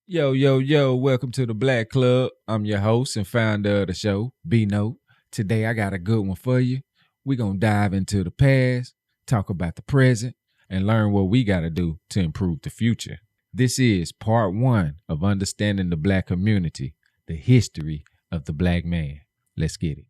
Yo, yo, yo, welcome to the Black Club. I'm your host and founder of the show, bnote. Today I got a good one for you. We're going to dive into the past, talk about the present, and learn what we got to do to improve the future. This is part one of understanding the Black community, the history of the Black man. Let's get it.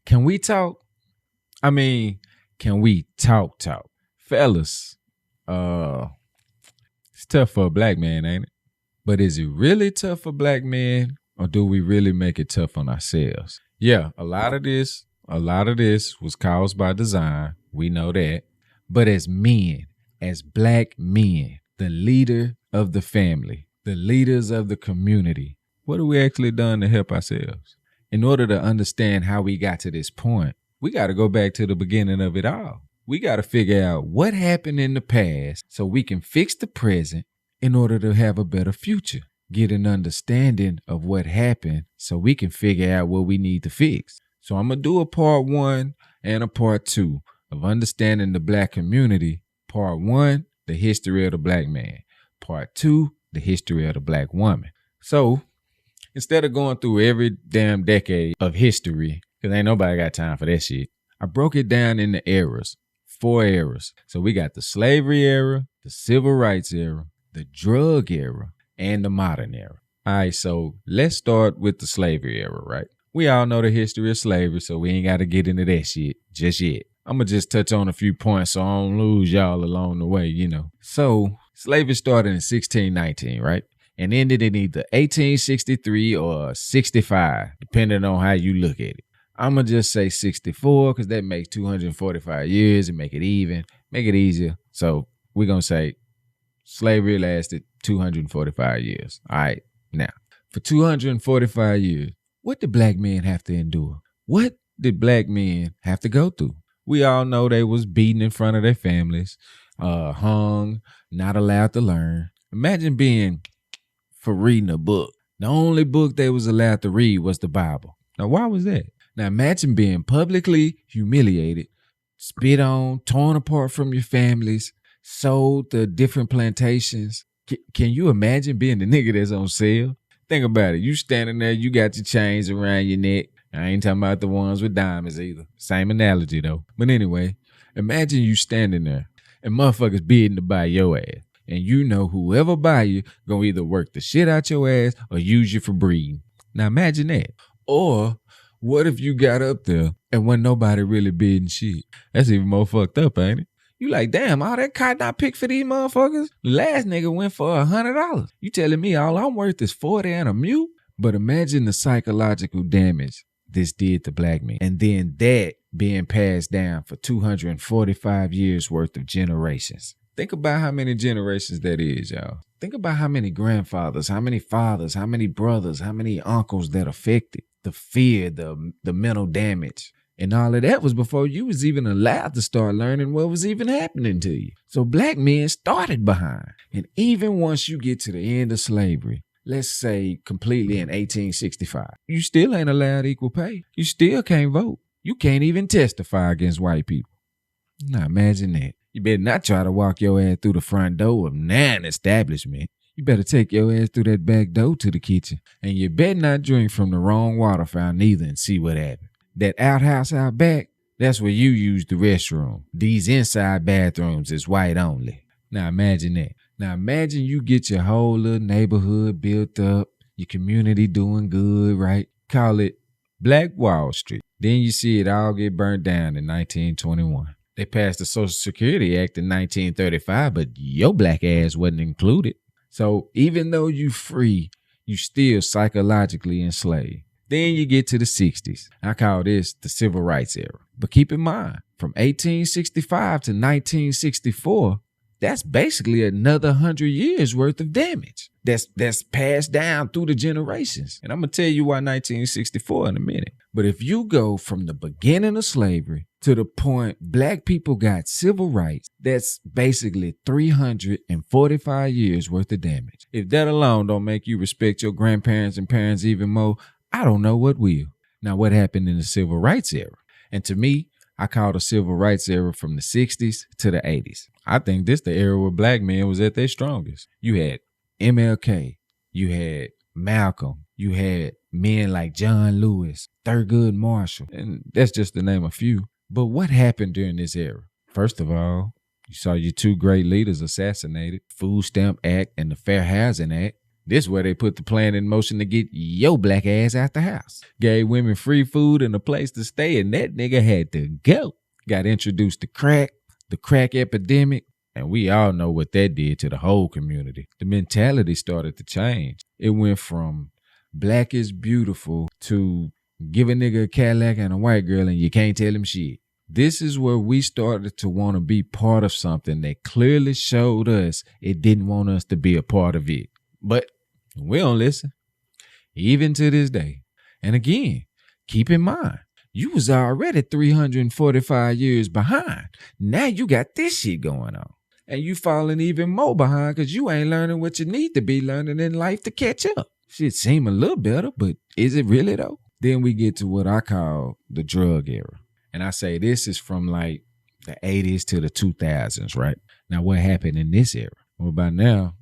Can we talk? Can we talk? Fellas, it's tough for a Black man, ain't it? But is it really tough for Black men, or do we really make it tough on ourselves? Yeah, a lot of this was caused by design. We know that. But as men, as Black men, the leader of the family, the leaders of the community, what have we actually done to help ourselves? In order to understand how we got to this point, we got to go back to the beginning of it all. We got to figure out what happened in the past so we can fix the present in order to have a better future. Get an understanding of what happened so we can figure out what we need to fix. So I'm going to do a part one and a part two of understanding the Black community. Part one, the history of the Black man. Part two, the history of the Black woman. So instead of going through every damn decade of history, because ain't nobody got time for that shit, I broke it down into eras, 4 eras. So we got the slavery era, the civil rights era, the drug era, and the modern era. All right, so let's start with the slavery era, right? We all know the history of slavery, so we ain't got to get into that shit just yet. I'm going to just touch on a few points so I don't lose y'all along the way, you know. So slavery started in 1619, right? And ended in either 1863 or 65, depending on how you look at it. I'm going to just say 64 because that makes 245 years and make it even, make it easier. So we're going to say slavery lasted 245 years. All right. Now, for 245 years, what did Black men have to endure? What did Black men have to go through? We all know they was beaten in front of their families, hung, not allowed to learn. Imagine being for reading a book. The only book they was allowed to read was the Bible. Now, why was that? Now, imagine being publicly humiliated, spit on, torn apart from your families, sold to different plantations. Can you imagine being the nigga that's on sale? Think about it. You standing there, you got your chains around your neck. I ain't talking about the ones with diamonds either. Same analogy, though. But anyway, imagine you standing there and motherfuckers bidding to buy your ass. And you know whoever buy you gonna either work the shit out your ass or use you for breeding. Now imagine that. Or what if you got up there and wasn't nobody really bidding shit? That's even more fucked up, ain't it? You like, damn, all that cotton I picked for these motherfuckers? The last nigga went for $100. You telling me all I'm worth is 40 and a mule? But imagine the psychological damage this did to Black men. And then that being passed down for 245 years worth of generations. Think about how many generations that is, y'all. Think about how many grandfathers, how many fathers, how many brothers, how many uncles that affected. The fear, the mental damage. And all of that was before you was even allowed to start learning what was even happening to you. So Black men started behind. And even once you get to the end of slavery, let's say completely in 1865, you still ain't allowed equal pay. You still can't vote. You can't even testify against white people. Now imagine that. You better not try to walk your ass through the front door of nan establishment. You better take your ass through that back door to the kitchen. And you better not drink from the wrong water fountain either and see what happens. That outhouse out back, that's where you use the restroom. These inside bathrooms is white only. Now imagine that. Now imagine you get your whole little neighborhood built up, your community doing good, right? Call it Black Wall Street. Then you see it all get burnt down in 1921. They passed the Social Security Act in 1935, but your black ass wasn't included. So even though you free, you still psychologically enslaved. Then you get to the 60s. I call this the Civil Rights era. But keep in mind, from 1865 to 1964, that's basically another 100 years worth of damage. That's passed down through the generations. And I'm going to tell you why 1964 in a minute. But if you go from the beginning of slavery to the point black people got civil rights, that's basically 345 years worth of damage. If that alone don't make you respect your grandparents and parents even more, I don't know what will. Now, what happened in the civil rights era? And to me, I call the civil rights era from the 60s to the 80s. I think this the era where black men was at their strongest. You had MLK, you had Malcolm, you had men like John Lewis, Thurgood Marshall, and that's just to name a few. But what happened during this era? First of all, you saw your two great leaders assassinated, Food Stamp Act and the Fair Housing Act. This is where they put the plan in motion to get your black ass out the house. Gave women free food and a place to stay, and that nigga had to go. Got introduced to crack, the crack epidemic, and we all know what that did to the whole community. The mentality started to change. It went from black is beautiful to give a nigga a Cadillac and a white girl and you can't tell him shit. This is where we started to want to be part of something that clearly showed us it didn't want us to be a part of it. But we don't listen, even to this day. And again, keep in mind, you was already 345 years behind. Now you got this shit going on. And you falling even more behind because you ain't learning what you need to be learning in life to catch up. Shit seem a little better, but is it really though? Then we get to what I call the drug era. And I say this is from like the 80s to the 2000s, right? Now what happened in this era? Well, by now,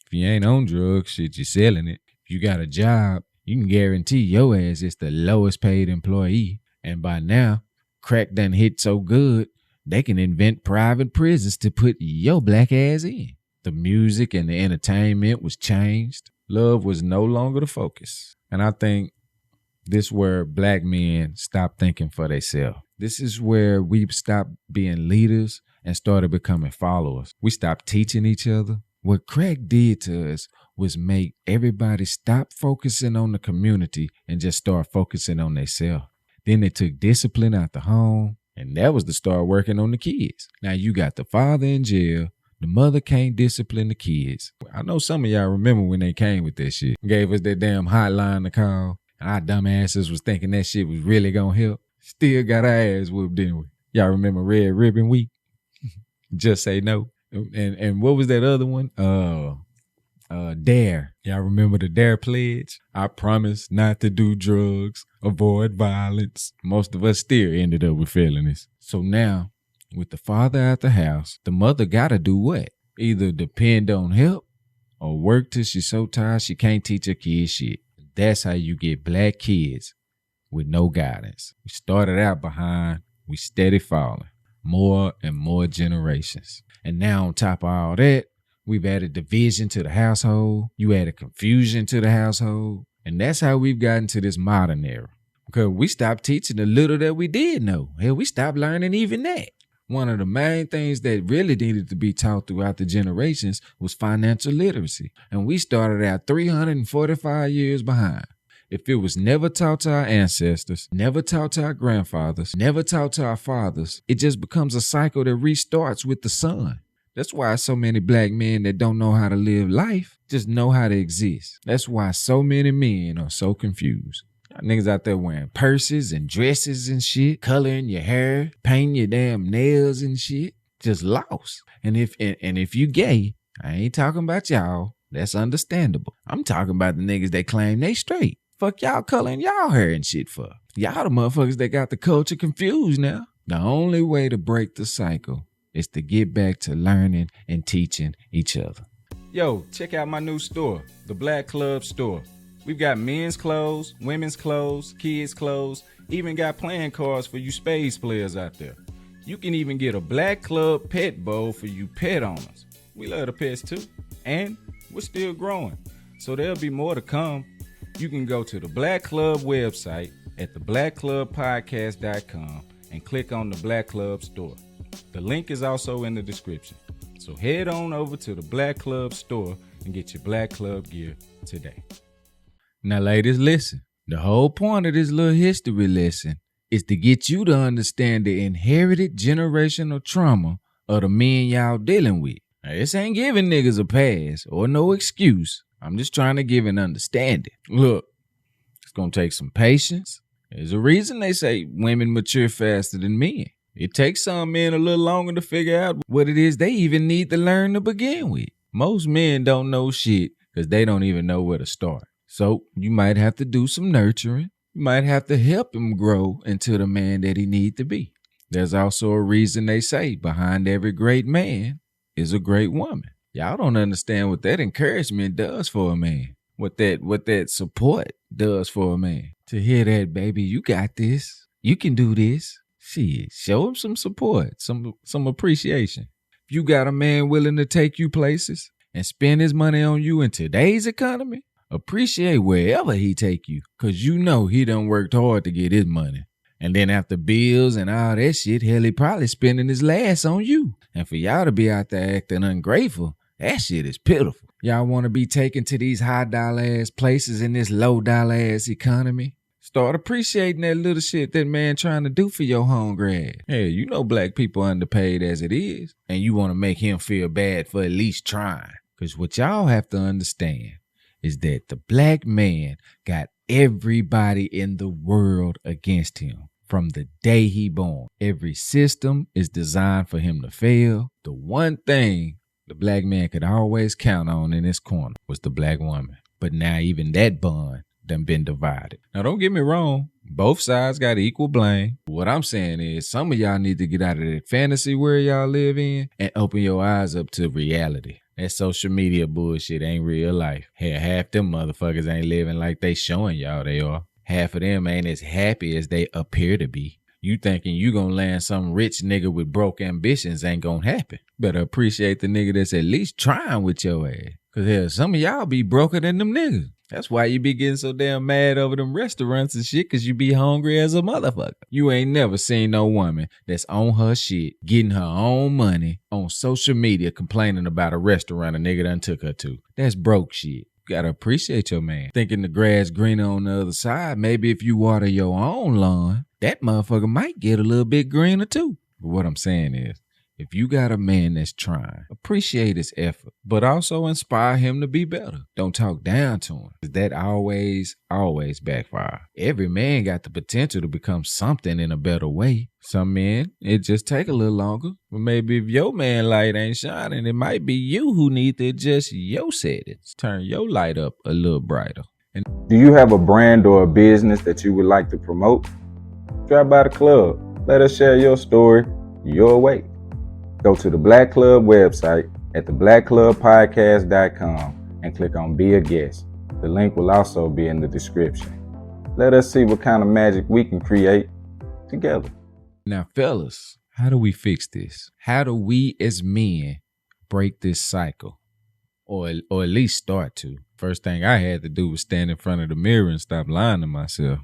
if you ain't on drugs, shit, you're selling it. If you got a job, you can guarantee your ass is the lowest paid employee. And by now, crack done hit so good, they can invent private prisons to put your black ass in. The music and the entertainment was changed. Love was no longer the focus. And I think this is where black men stopped thinking for themselves. This is where we stopped being leaders and started becoming followers. We stopped teaching each other. What crack did to us was make everybody stop focusing on the community and just start focusing on themselves. Then they took discipline out the home, and that was to start working on the kids. Now you got the father in jail. The mother can't discipline the kids. I know some of y'all remember when they came with that shit. Gave us that damn hotline to call. And our dumb asses was thinking that shit was really gonna help. Still got our ass whooped, didn't we? Y'all remember Red Ribbon Week? Just say no. And what was that other one? DARE. Y'all remember the DARE pledge? I promise not to do drugs, avoid violence. Most of us still ended up with felonies. So now, with the father at the house, the mother gotta do what? Either depend on help or work till she's so tired she can't teach her kids shit. That's how you get black kids with no guidance. We started out behind, we steady falling. More and more generations. And now on top of all that, we've added division to the household. You added confusion to the household. And that's how we've gotten to this modern era. Because we stopped teaching the little that we did know. Hell, we stopped learning even that. One of the main things that really needed to be taught throughout the generations was financial literacy. And we started out 345 years behind. If it was never taught to our ancestors, never taught to our grandfathers, never taught to our fathers, it just becomes a cycle that restarts with the sun. That's why so many black men that don't know how to live life just know how to exist. That's why so many men are so confused. Niggas out there wearing purses and dresses and shit, coloring your hair, painting your damn nails and shit, just lost. And if you gay, I ain't talking about y'all. That's understandable. I'm talking about the niggas that claim they straight. Fuck y'all coloring y'all hair and shit for? Y'all the motherfuckers that got the culture confused now. The only way to break the cycle is to get back to learning and teaching each other. Yo, check out my new store, the Black Club Store. We've got men's clothes, women's clothes, kids' clothes, even got playing cards for you spades players out there. You can even get a Black Club pet bowl for you pet owners. We love the pets too, and we're still growing, so there'll be more to come. You can go to the Black Club website at theblackclubpodcast.com and click on the Black Club store. The link is also in the description. So head on over to the Black Club store and get your Black Club gear today. Now, ladies, listen. The whole point of this little history lesson is to get you to understand the inherited generational trauma of the men y'all dealing with. Now, this ain't giving niggas a pass or no excuse. I'm just trying to give an understanding. Look, it's going to take some patience. There's a reason they say women mature faster than men. It takes some men a little longer to figure out what it is they even need to learn to begin with. Most men don't know shit because they don't even know where to start. So you might have to do some nurturing. You might have to help him grow into the man that he needs to be. There's also a reason they say behind every great man is a great woman. Y'all don't understand what that encouragement does for a man. What that support does for a man. To hear that, baby, you got this. You can do this. Shit, show him some support, some appreciation. If you got a man willing to take you places and spend his money on you in today's economy, appreciate wherever he take you, because you know he done worked hard to get his money. And then after bills and all that shit, hell, he probably spending his last on you. And for y'all to be out there acting ungrateful, that shit is pitiful. Y'all want to be taken to these high dollar ass places in this low dollar ass economy? Start appreciating that little shit that man trying to do for your home grad. Hey, you know black people underpaid as it is, and you want to make him feel bad for at least trying. Because what y'all have to understand is that the black man got everybody in the world against him from the day he born. Every system is designed for him to fail. The one thing the black man could always count on in his corner was the black woman. But now even that bond done been divided. Now don't get me wrong, both sides got equal blame. What I'm saying is some of y'all need to get out of that fantasy world y'all live in and open your eyes up to reality. That social media bullshit ain't real life. Hell, half them motherfuckers ain't living like they showing y'all they are. Half of them ain't as happy as they appear to be. You thinking you gonna land some rich nigga with broke ambitions ain't gonna happen. Better appreciate the nigga that's at least trying with your ass. Cause hell, some of y'all be broker than them niggas. That's why you be getting so damn mad over them restaurants and shit, cause you be hungry as a motherfucker. You ain't never seen no woman that's on her shit, getting her own money on social media complaining about a restaurant a nigga done took her to. That's broke shit. You gotta appreciate your man. Thinking the grass greener on the other side, maybe if you water your own lawn, that motherfucker might get a little bit greener too. But what I'm saying is, if you got a man that's trying, appreciate his effort, but also inspire him to be better. Don't talk down to him. That always backfire. Every man got the potential to become something in a better way. Some men, it just take a little longer. But maybe if your man light ain't shining, it might be you who need to adjust your settings. Turn your light up a little brighter. And do you have a brand or a business that you would like to promote? Drop by the club. Let us share your story your way. Go to the Black Club website at theblackclubpodcast.com and click on Be a Guest. The link will also be in the description. Let us see what kind of magic we can create together. Now, fellas, how do we fix this? How do we as men break this cycle? Or at least start to. First thing I had to do was stand in front of the mirror and stop lying to myself.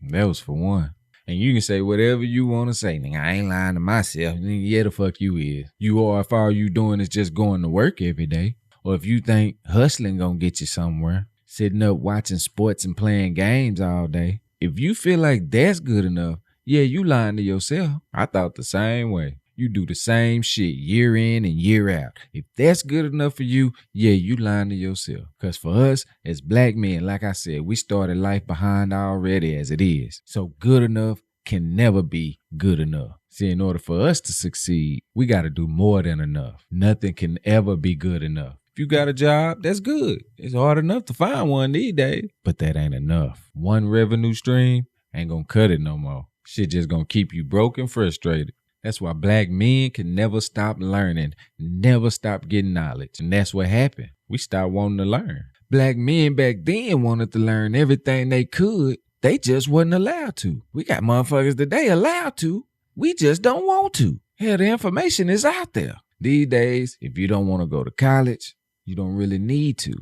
That was for one. And you can say whatever you want to say. Nigga, I ain't lying to myself. Nigga, yeah, the fuck you is. You are if all you doing is just going to work every day. Or if you think hustling gonna get you somewhere. Sitting up watching sports and playing games all day. If you feel like that's good enough, yeah, you lying to yourself. I thought the same way. You do the same shit year in and year out. If that's good enough for you, yeah, you lying to yourself. Because for us, as black men, like I said, we started life behind already as it is. So good enough can never be good enough. See, in order for us to succeed, we got to do more than enough. Nothing can ever be good enough. If you got a job, that's good. It's hard enough to find one these days, but that ain't enough. One revenue stream ain't gonna cut it no more. Shit just gonna keep you broke and frustrated. That's why black men can never stop learning, never stop getting knowledge. And that's what happened. We stopped wanting to learn. Black men back then wanted to learn everything they could. They just wasn't allowed to. We got motherfuckers today allowed to. We just don't want to. Hell, the information is out there. These days, if you don't want to go to college, you don't really need to.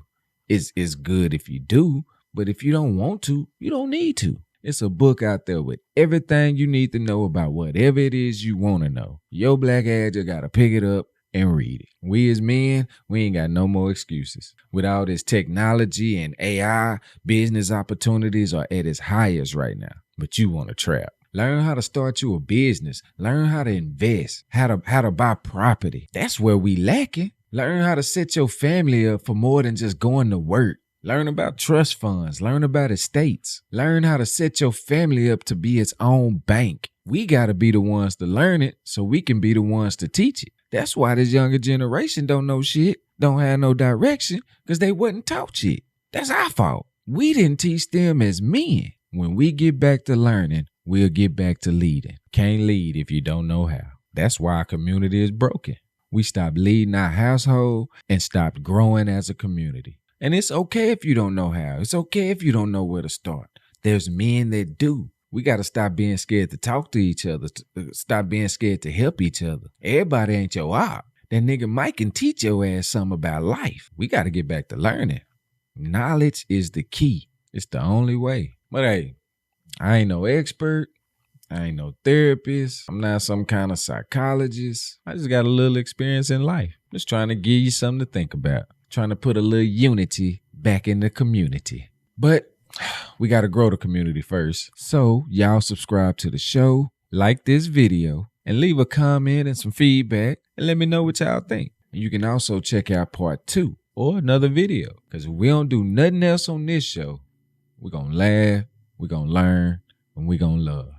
It's good if you do, but if you don't want to, you don't need to. It's a book out there with everything you need to know about whatever it is you want to know. Your black ass just got to pick it up, and read it. We as men, we ain't got no more excuses. With all this technology and AI, business opportunities are at its highest right now. But you want to trap. Learn how to start you a business. Learn how to invest. How to buy property. That's where we lacking. Learn how to set your family up for more than just going to work. Learn about trust funds. Learn about estates. Learn how to set your family up to be its own bank. We got to be the ones to learn it so we can be the ones to teach it. That's why this younger generation don't know shit, don't have no direction, because they wasn't taught shit. That's our fault. We didn't teach them as men. When we get back to learning, we'll get back to leading. Can't lead if you don't know how. That's why our community is broken. We stopped leading our household and stopped growing as a community. And it's okay if you don't know how. It's okay if you don't know where to start. There's men that do. We got to stop being scared to talk to each other. Stop being scared to help each other. Everybody ain't your op. That nigga Mike can teach your ass something about life. We got to get back to learning. Knowledge is the key. It's the only way. But hey, I ain't no expert. I ain't no therapist. I'm not some kind of psychologist. I just got a little experience in life. Just trying to give you something to think about. Trying to put a little unity back in the community. But we got to grow the community first. So y'all subscribe to the show, like this video, and leave a comment and some feedback, and let me know what y'all think. And you can also check out part 2 or another video, because if we don't do nothing else on this show, we're going to laugh, we're going to learn, and we're going to love.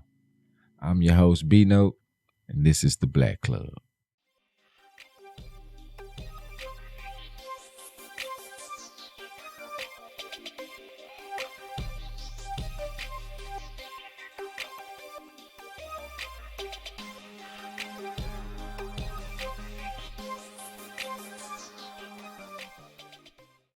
I'm your host, bnote, and this is the Black Club.